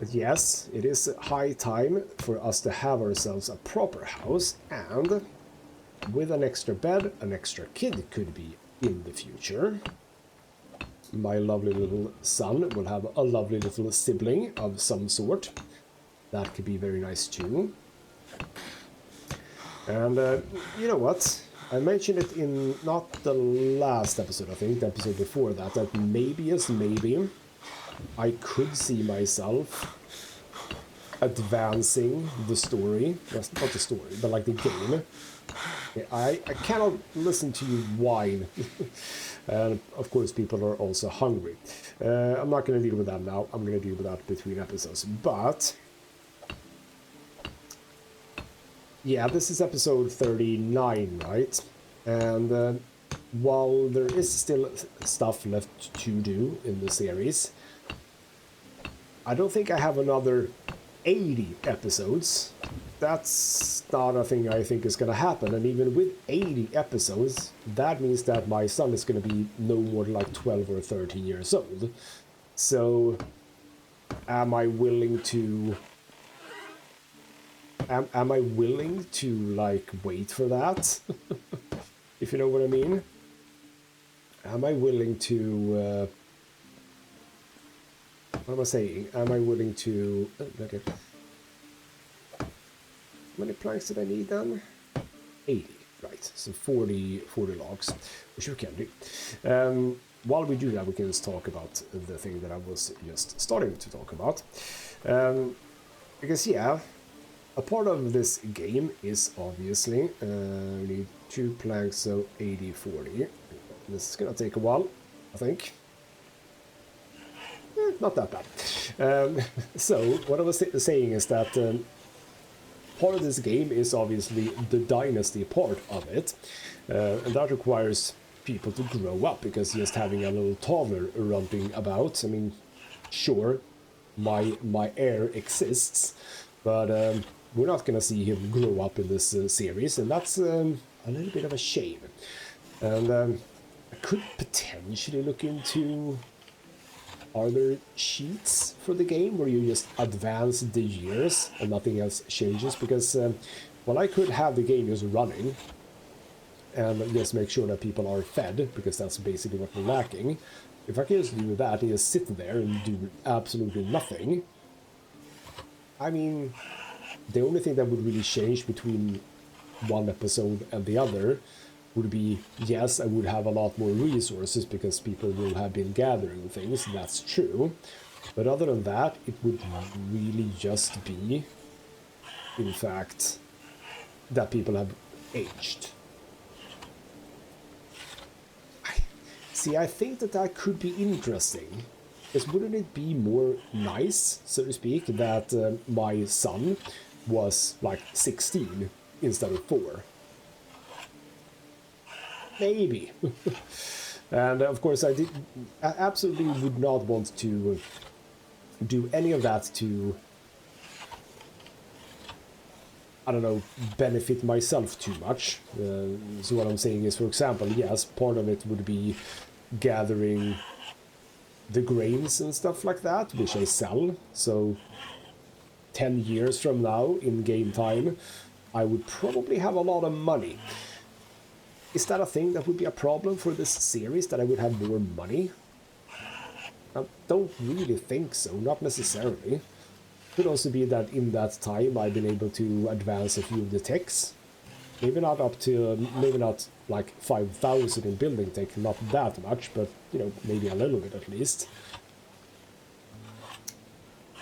But yes, it is high time for us to have ourselves a proper house, and with an extra bed, an extra kid could be in the future. My lovely little son will have a lovely little sibling of some sort. That could be very nice too. And you know what? I mentioned it in not the last episode, I think, the episode before that, that maybe, yes, maybe, I could see myself advancing the story. Well, not the story, but like the game. I cannot listen to you whine. And of course people are also hungry. I'm not going to deal with that now. I'm going to deal with that between episodes. But yeah, this is episode 39, right? And while there is still stuff left to do in the series, I don't think I have another 80 episodes. That's not a thing I think is going to happen. And even with 80 episodes, that means that my son is going to be no more than like 12 or 13 years old. So am I willing to... Am I willing to, like, wait for that? If you know what I mean? Am I willing to... what am I saying? Am I willing to... okay. How many planks did I need then? 80, right. So 40 logs, which we can do. While we do that, we can just talk about the thing that I was just starting to talk about. Because, yeah, a part of this game is obviously, we need 2 planks, so 80, 40. This is going to take a while, I think. Not that bad. So, what I was saying is that part of this game is obviously the Dynasty part of it. And that requires people to grow up, because just having a little toddler running about, I mean, sure, my heir exists, but we're not going to see him grow up in this series, and that's a little bit of a shame. And I could potentially look into... Are there sheets for the game where you just advance the years and nothing else changes? Because, well, I could have the game just running and just make sure that people are fed, because that's basically what we're lacking. If I can just do that and just sit there and do absolutely nothing, I mean, the only thing that would really change between one episode and the other would be, yes, I would have a lot more resources because people will have been gathering things, that's true. But other than that, it would really just be, in fact, that people have aged. See, I think that could be interesting. Because wouldn't it be more nice, so to speak, that my son was like 16 instead of 4? Maybe. And of course I absolutely would not want to do any of that to, I don't know, benefit myself too much. So what I'm saying is, for example, yes, part of it would be gathering the grains and stuff like that, which I sell. So 10 years from now, in game time, I would probably have a lot of money. Is that a thing that would be a problem for this series, that I would have more money? I don't really think so, not necessarily. Could also be that in that time I've been able to advance a few of the techs. Maybe not up to, maybe not like 5,000 in building tech, not that much, but, you know, maybe a little bit at least.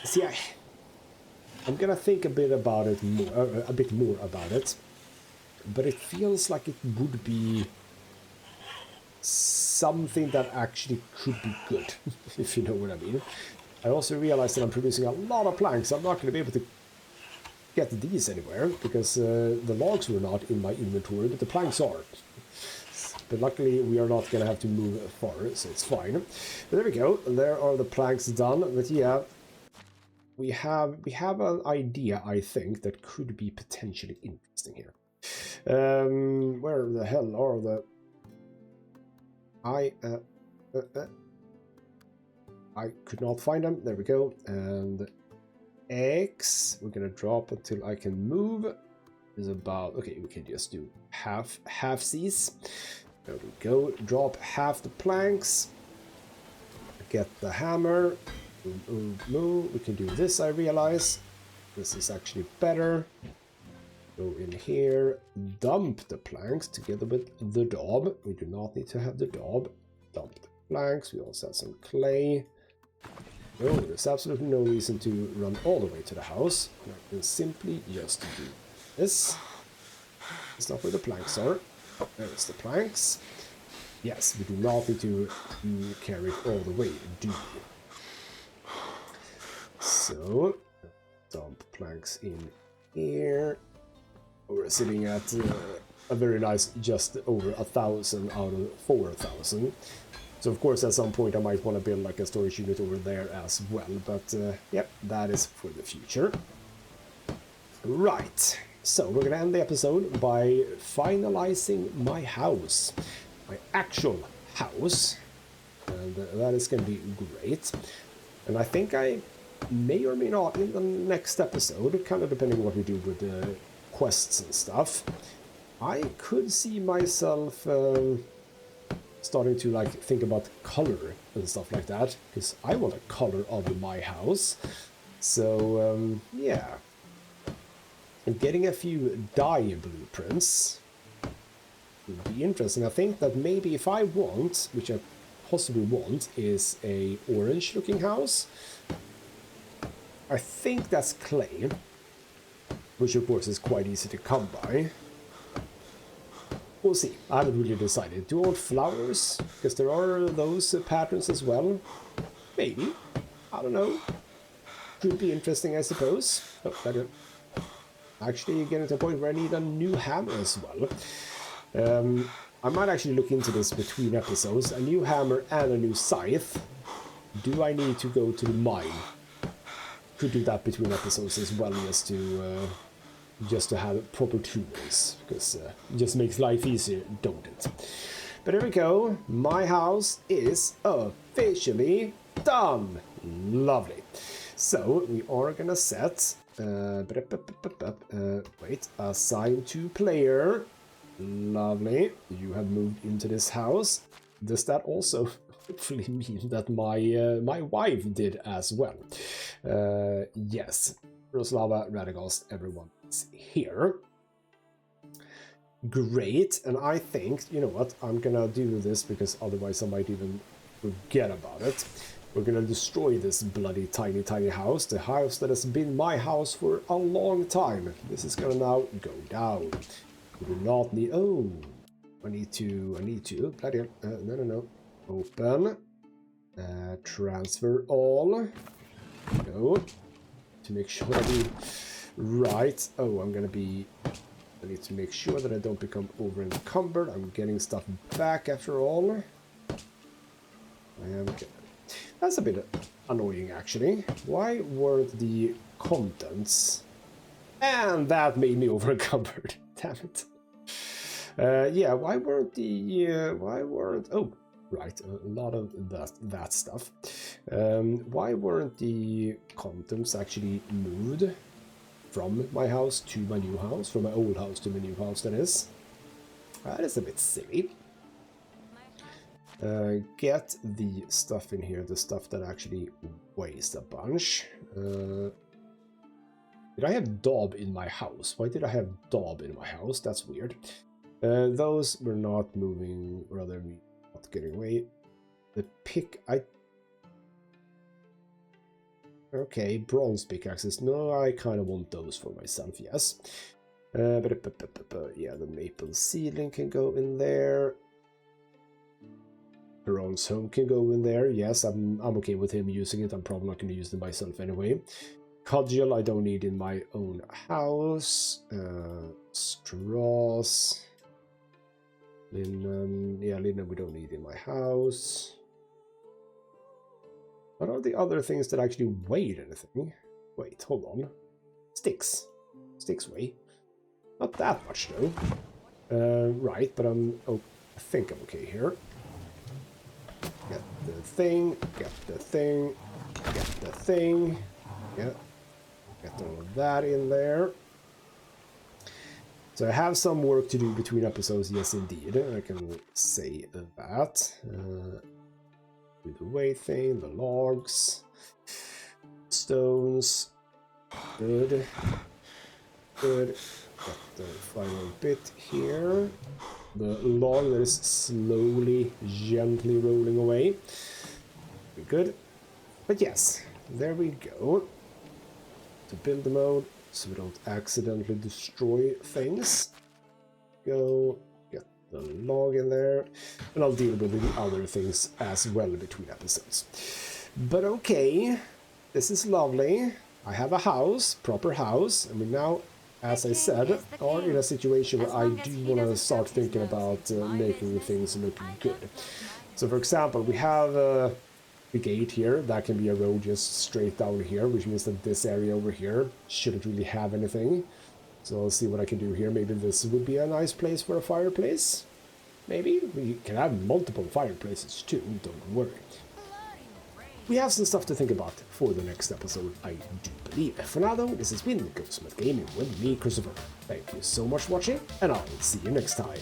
See, I'm gonna think a bit about it more, about it. But it feels like it would be something that actually could be good, if you know what I mean. I also realized that I'm producing a lot of planks. I'm not going to be able to get these anywhere, because the logs were not in my inventory, but the planks are. But luckily we are not going to have to move far, so it's fine. But there we go. There are the planks done. But yeah, we have an idea, I think, that could be potentially interesting here. Where the hell are the... I could not find them. There we go. And X, we're gonna drop until I can move. is about, okay, we can just do half-sies. There we go. Drop half the planks. Get the hammer. Move. We can do this, I realize. This is actually better. Go in here. Dump the planks together with the daub. We do not need to have the daub. Dump the planks. We also have some clay. No, there's absolutely no reason to run all the way to the house. I can simply just do this. That's not where the planks are. Oh, there's the planks. Yes, we do not need to carry it all the way, do we? So, dump planks in here. We're sitting at a very nice just over 1,000 out of 4,000. So of course at some point I might want to build like a storage unit over there as well, but yep, that is for the future. Right, so we're gonna end the episode by finalizing my house, my actual house, and that is gonna be great. And I think I may or may not in the next episode, kind of depending on what we do with the quests and stuff, I could see myself starting to like think about color and stuff like that, because I want a color of my house. So yeah, and getting a few dye blueprints would be interesting. I think that maybe if I want, which I possibly want, is a orange looking house. I think that's clay, which of course is quite easy to come by. We'll see. I haven't really decided. Do I want flowers? Because there are those patterns as well. Maybe. I don't know. Could be interesting, I suppose. Oh, better. Actually getting to a point where I need a new hammer as well. I might actually look into this between episodes. A new hammer and a new scythe. Do I need to go to the mine? Could do that between episodes as well, just to have proper tools, because it just makes life easier, don't it? But here we go. My house is officially done. Lovely. So we are gonna set wait, assign to player. Lovely. You have moved into this house. Does that also hopefully mean that my wife did as well? Yes. Roslava, Radagast, everyone is here. Great, and I think, you know what, I'm gonna do this because otherwise I might even forget about it. We're gonna destroy this bloody tiny house, the house that has been my house for a long time. This is gonna now go down. We do not need, oh, I need to, oh, bloody hell, no. Open, transfer all, no. To make sure that we right. Oh, I need to make sure that I don't become over encumbered. I'm getting stuff back after all. That's a bit annoying actually. Why weren't the contents? And that made me over encumbered. Damn it. Yeah, why weren't oh, right, a lot of that stuff. Why weren't the contents actually moved from my house to my new house, from my old house to my new house, that is? That is a bit silly. Get the stuff in here, the stuff that actually weighs a bunch. Did I have daub in my house? Why did I have daub in my house? That's weird. Those were not moving, rather not getting away. The pick, okay, bronze pickaxes. No, I kind of want those for myself, yes. Yeah, the maple seedling can go in there. Bronze hoe can go in there. Yes, I'm okay with him using it. I'm probably not going to use them myself anyway. Cudgel I don't need in my own house. Straws. Linen. Yeah, linen we don't need in my house. What are the other things that actually weighed anything? Wait, hold on. Sticks. Sticks weigh. Not that much though. Right, but I think I'm okay here. Get the thing, get the thing, get the thing. Yeah. Get all of that in there. So I have some work to do between episodes, yes indeed, I can say that. Do the weight thing, the logs, stones, good, good. Got the final bit here. The log that is slowly, gently rolling away. Very good. But yes, there we go. To build the mode, so we don't accidentally destroy things. Go, get the log in there, and I'll deal with the other things as well between episodes. But okay, this is lovely. I have a house, proper house, and we now, as I said, are in a situation where I do want to start thinking about making things look good. So for example, we have the gate here, that can be a road just straight down here, which means that this area over here shouldn't really have anything. So I'll see what I can do here. Maybe this would be a nice place for a fireplace. Maybe we can have multiple fireplaces too, don't worry. We have some stuff to think about for the next episode, I do believe. For now though, this has been ghostmutgaming with me, Christopher. Thank you so much for watching, and I'll see you next time.